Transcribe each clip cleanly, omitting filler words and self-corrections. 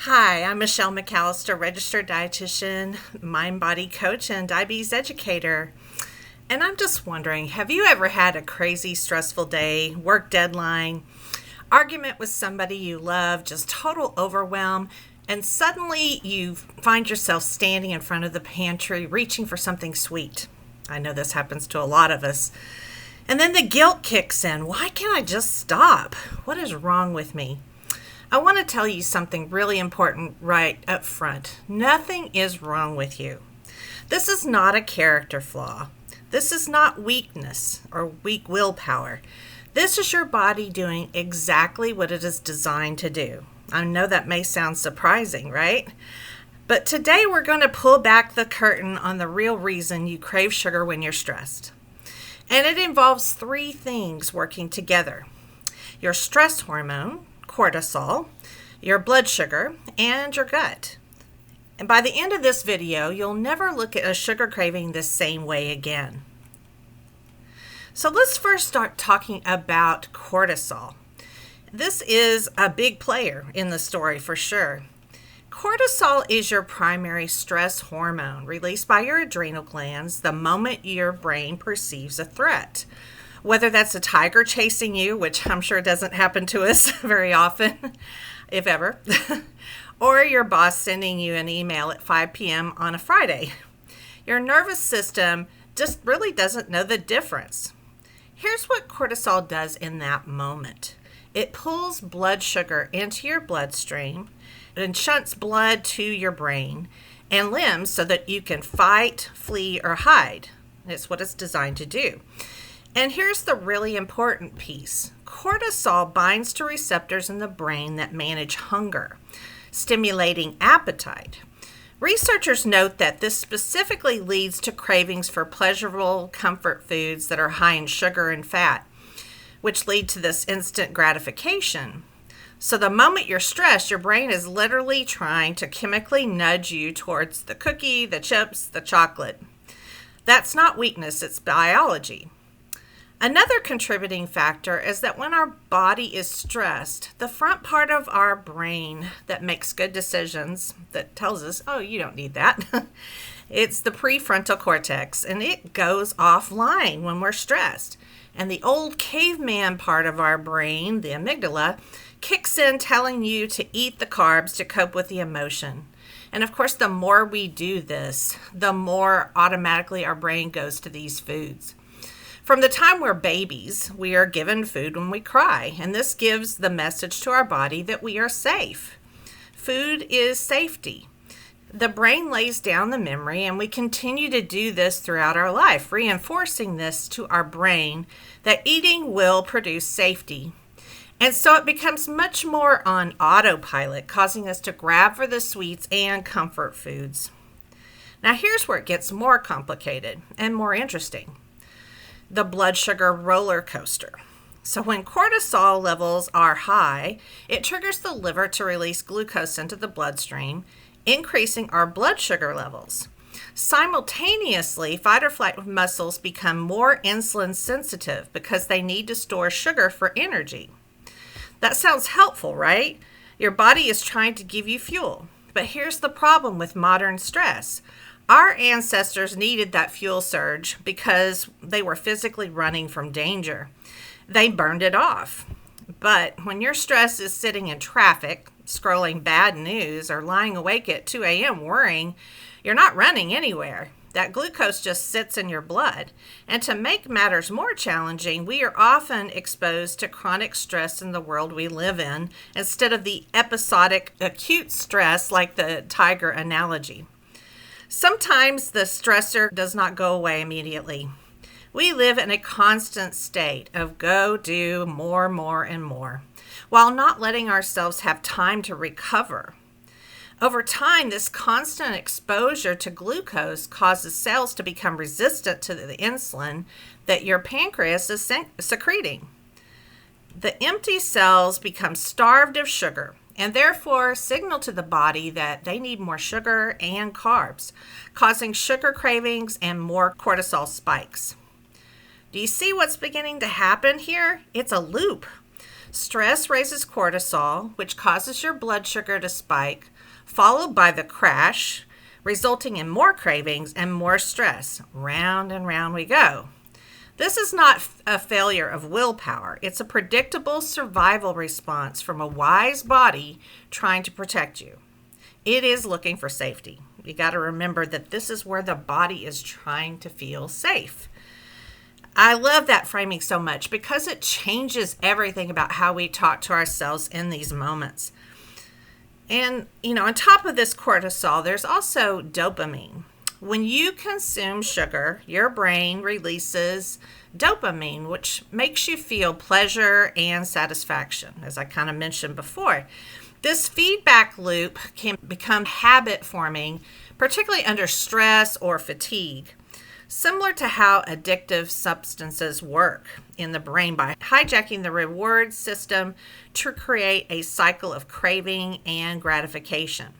Hi, I'm Michelle McAllister, registered dietitian, mind-body coach, and diabetes educator. And I'm just wondering, have you ever had a crazy, stressful day, work deadline, argument with somebody you love, just total overwhelm, and suddenly you find yourself standing in front of the pantry reaching for something sweet? I know this happens to a lot of us. And then the guilt kicks in. Why can't I just stop? What is wrong with me? I want to tell you something really important right up front. Nothing is wrong with you. This is not a character flaw. This is not weakness or weak willpower. This is your body doing exactly what it is designed to do. I know that may sound surprising, right? But today we're going to pull back the curtain on the real reason you crave sugar when you're stressed. And it involves three things working together: your stress hormone, cortisol, your blood sugar, and your gut. And by the end of this video, you'll never look at a sugar craving the same way again. So let's first start talking about cortisol. This is a big player in the story for sure. Cortisol is your primary stress hormone released by your adrenal glands the moment your brain perceives a threat. Whether that's a tiger chasing you, which I'm sure doesn't happen to us very often, if ever, or your boss sending you an email at 5 p.m. on a Friday. Your nervous system just really doesn't know the difference. Here's what cortisol does in that moment. It pulls blood sugar into your bloodstream and shunts blood to your brain and limbs so that you can fight, flee, or hide. It's what it's designed to do. And here's the really important piece. Cortisol binds to receptors in the brain that manage hunger, stimulating appetite. Researchers note that this specifically leads to cravings for pleasurable comfort foods that are high in sugar and fat, which lead to this instant gratification. So the moment you're stressed, your brain is literally trying to chemically nudge you towards the cookie, the chips, the chocolate. That's not weakness, it's biology. Another contributing factor is that when our body is stressed, the front part of our brain that makes good decisions, that tells us, oh, you don't need that, it's the prefrontal cortex, and it goes offline when we're stressed. And the old caveman part of our brain, the amygdala, kicks in telling you to eat the carbs to cope with the emotion. And of course, the more we do this, the more automatically our brain goes to these foods. From the time we're babies, we are given food when we cry, and this gives the message to our body that we are safe. Food is safety. The brain lays down the memory, and we continue to do this throughout our life, reinforcing this to our brain that eating will produce safety. And so it becomes much more on autopilot, causing us to grab for the sweets and comfort foods. Now here's where it gets more complicated and more interesting. The blood sugar roller coaster. So when cortisol levels are high, it triggers the liver to release glucose into the bloodstream, increasing our blood sugar levels. Simultaneously, fight or flight muscles become more insulin sensitive because they need to store sugar for energy. That sounds helpful, right? Your body is trying to give you fuel. But here's the problem with modern stress. Our ancestors needed that fuel surge because they were physically running from danger. They burned it off. But when your stress is sitting in traffic, scrolling bad news, or lying awake at 2 a.m. worrying, you're not running anywhere. That glucose just sits in your blood. And to make matters more challenging, we are often exposed to chronic stress in the world we live in instead of the episodic acute stress like the tiger analogy. Sometimes the stressor does not go away immediately. We live in a constant state of go, do, more, and more, while not letting ourselves have time to recover. Over time, this constant exposure to glucose causes cells to become resistant to the insulin that your pancreas is secreting. The empty cells become starved of sugar and therefore signal to the body that they need more sugar and carbs, causing sugar cravings and more cortisol spikes. Do you see what's beginning to happen here? It's a loop. Stress raises cortisol, which causes your blood sugar to spike, followed by the crash, resulting in more cravings and more stress. Round and round we go. This is not a failure of willpower. It's a predictable survival response from a wise body trying to protect you. It is looking for safety. You got to remember that this is where the body is trying to feel safe. I love that framing so much because it changes everything about how we talk to ourselves in these moments. And, on top of this cortisol, there's also dopamine. When you consume sugar, your brain releases dopamine, which makes you feel pleasure and satisfaction, as I kind of mentioned before. This feedback loop can become habit forming, particularly under stress or fatigue. Similar to how addictive substances work in the brain by hijacking the reward system to create a cycle of craving and gratification.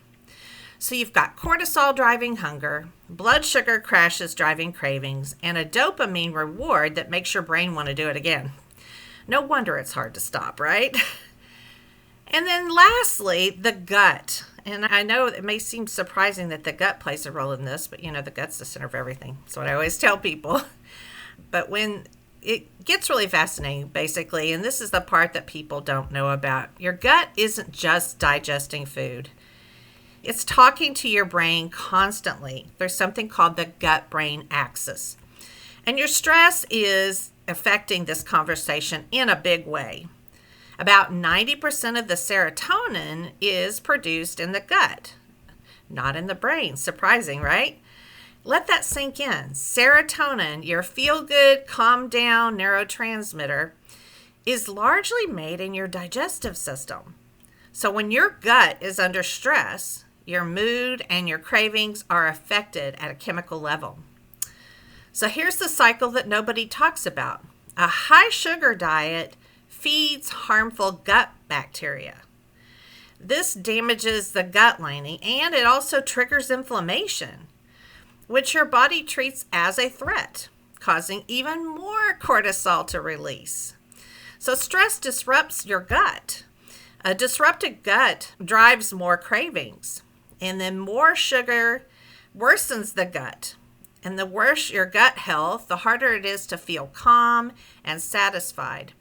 So you've got cortisol driving hunger, blood sugar crashes driving cravings, and a dopamine reward that makes your brain want to do it again. No wonder it's hard to stop, right? And then lastly, the gut. And I know it may seem surprising that the gut plays a role in this, but the gut's the center of everything. That's what I always tell people. But when it gets really fascinating, basically, and this is the part that people don't know about, your gut isn't just digesting food. It's talking to your brain constantly. There's something called the gut-brain axis. And your stress is affecting this conversation in a big way. About 90% of the serotonin is produced in the gut, not in the brain. Surprising, right? Let that sink in. Serotonin, your feel-good, calm-down neurotransmitter, is largely made in your digestive system. So when your gut is under stress, your mood and your cravings are affected at a chemical level. So here's the cycle that nobody talks about. A high sugar diet feeds harmful gut bacteria. This damages the gut lining and it also triggers inflammation, which your body treats as a threat, causing even more cortisol to release. So stress disrupts your gut. A disrupted gut drives more cravings, and then more sugar worsens the gut. And the worse your gut health, the harder it is to feel calm and satisfied.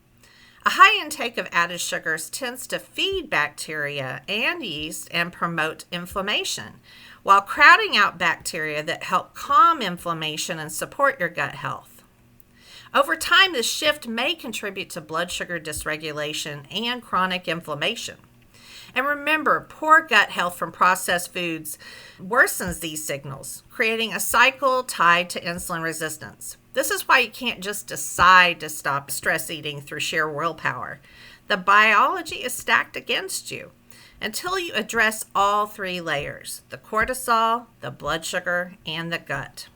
A high intake of added sugars tends to feed bacteria and yeast and promote inflammation, while crowding out bacteria that help calm inflammation and support your gut health. Over time, this shift may contribute to blood sugar dysregulation and chronic inflammation. And remember, poor gut health from processed foods worsens these signals, creating a cycle tied to insulin resistance. This is why you can't just decide to stop stress eating through sheer willpower. The biology is stacked against you until you address all three layers: the cortisol, the blood sugar, and the gut.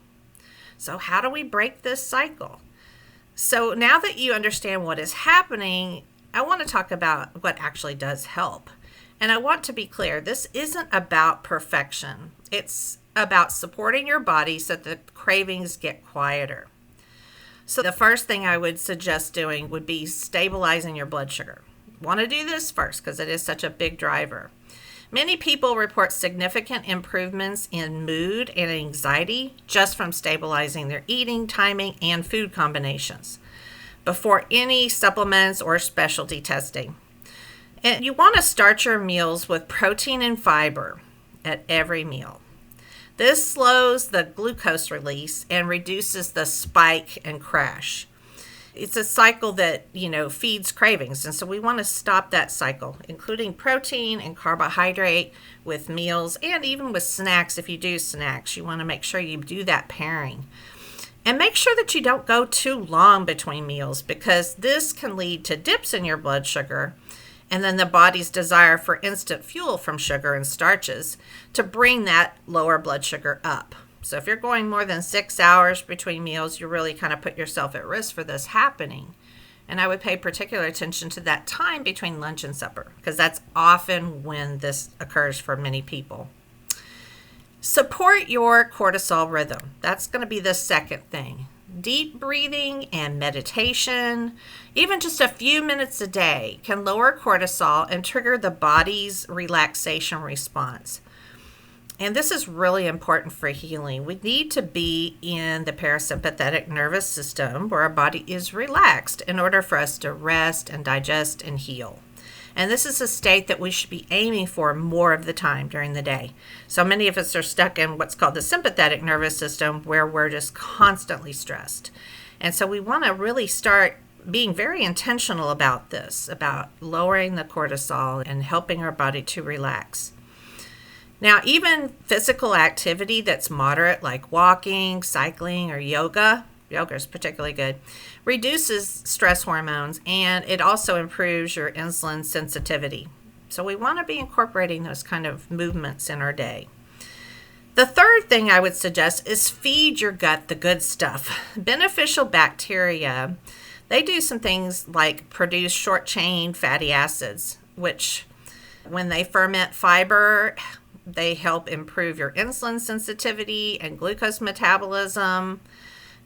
So how do we break this cycle? So now that you understand what is happening, I want to talk about what actually does help. And I want to be clear, this isn't about perfection. It's about supporting your body so that the cravings get quieter. So the first thing I would suggest doing would be stabilizing your blood sugar. Want to do this first because it is such a big driver. Many people report significant improvements in mood and anxiety just from stabilizing their eating, timing, and food combinations before any supplements or specialty testing. And you want to start your meals with protein and fiber at every meal. This slows the glucose release and reduces the spike and crash. It's a cycle that, feeds cravings. And so we want to stop that cycle, including protein and carbohydrate with meals and even with snacks. If you do snacks, you want to make sure you do that pairing. And make sure that you don't go too long between meals because this can lead to dips in your blood sugar and then the body's desire for instant fuel from sugar and starches to bring that lower blood sugar up. So if you're going more than 6 hours between meals, you really kind of put yourself at risk for this happening. And I would pay particular attention to that time between lunch and supper because that's often when this occurs for many people. Support your cortisol rhythm. That's going to be the second thing. Deep breathing and meditation, even just a few minutes a day, can lower cortisol and trigger the body's relaxation response. And this is really important for healing. We need to be in the parasympathetic nervous system where our body is relaxed in order for us to rest and digest and heal. And this is a state that we should be aiming for more of the time during the day. So many of us are stuck in what's called the sympathetic nervous system where we're just constantly stressed. And so we want to really start being very intentional about this, about lowering the cortisol and helping our body to relax. Now, even physical activity that's moderate, like walking, cycling, or yoga is particularly good, reduces stress hormones, and it also improves your insulin sensitivity. So we want to be incorporating those kind of movements in our day. The third thing I would suggest is feed your gut the good stuff. Beneficial bacteria, they do some things like produce short-chain fatty acids, which when they ferment fiber, they help improve your insulin sensitivity and glucose metabolism.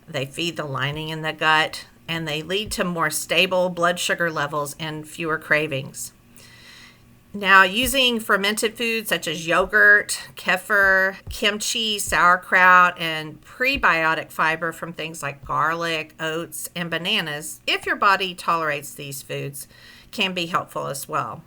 They feed the lining in the gut, and they lead to more stable blood sugar levels and fewer cravings. Now, using fermented foods such as yogurt, kefir, kimchi, sauerkraut, and prebiotic fiber from things like garlic, oats, and bananas, if your body tolerates these foods, can be helpful as well.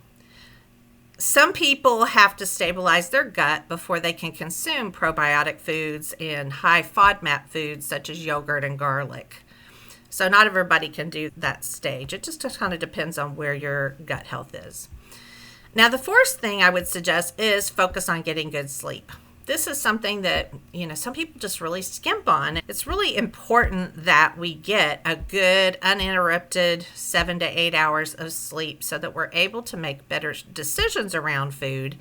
Some people have to stabilize their gut before they can consume probiotic foods and high FODMAP foods such as yogurt and garlic. So not everybody can do that stage. It just kind of depends on where your gut health is. Now, the fourth thing I would suggest is focus on getting good sleep. This is something that, some people just really skimp on. It's really important that we get a good, uninterrupted 7 to 8 hours of sleep so that we're able to make better decisions around food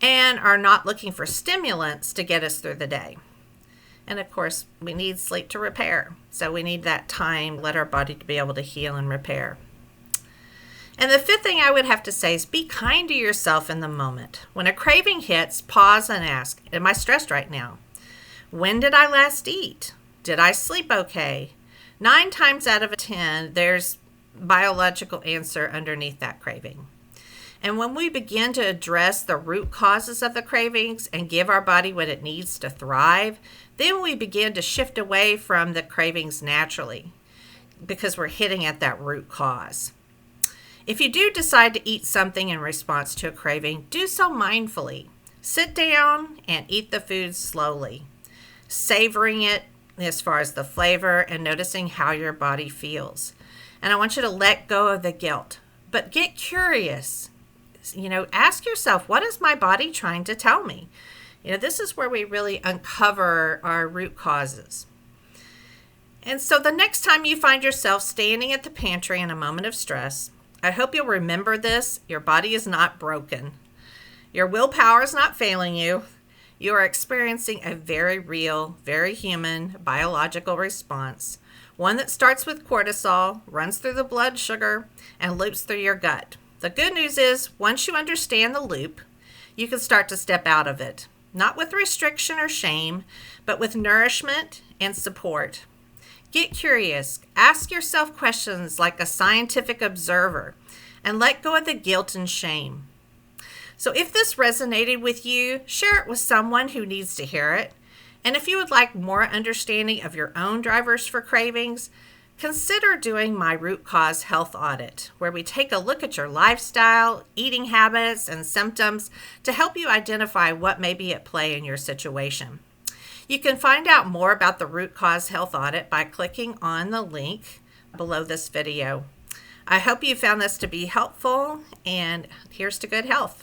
and are not looking for stimulants to get us through the day. And of course, we need sleep to repair. So we need that time, let our body to be able to heal and repair. And the fifth thing I would have to say is be kind to yourself in the moment. When a craving hits, pause and ask, am I stressed right now? When did I last eat? Did I sleep okay? 9 times out of 10, there's biological answer underneath that craving. And when we begin to address the root causes of the cravings and give our body what it needs to thrive, then we begin to shift away from the cravings naturally because we're hitting at that root cause. If you do decide to eat something in response to a craving, do so mindfully. Sit down and eat the food slowly, savoring it as far as the flavor and noticing how your body feels. And I want you to let go of the guilt, but get curious. Ask yourself, what is my body trying to tell me? This is where we really uncover our root causes. And so the next time you find yourself standing at the pantry in a moment of stress, I hope you'll remember this. Your body is not broken. Your willpower is not failing you. You are experiencing a very real, very human biological response, one that starts with cortisol, runs through the blood sugar, and loops through your gut. The good news is, once you understand the loop, you can start to step out of it, not with restriction or shame, but with nourishment and support. Get curious, ask yourself questions like a scientific observer, and let go of the guilt and shame. So if this resonated with you, share it with someone who needs to hear it. And if you would like more understanding of your own drivers for cravings, consider doing my root cause health audit, where we take a look at your lifestyle, eating habits, and symptoms to help you identify what may be at play in your situation. You can find out more about the root cause health audit by clicking on the link below this video. I hope you found this to be helpful, and here's to good health.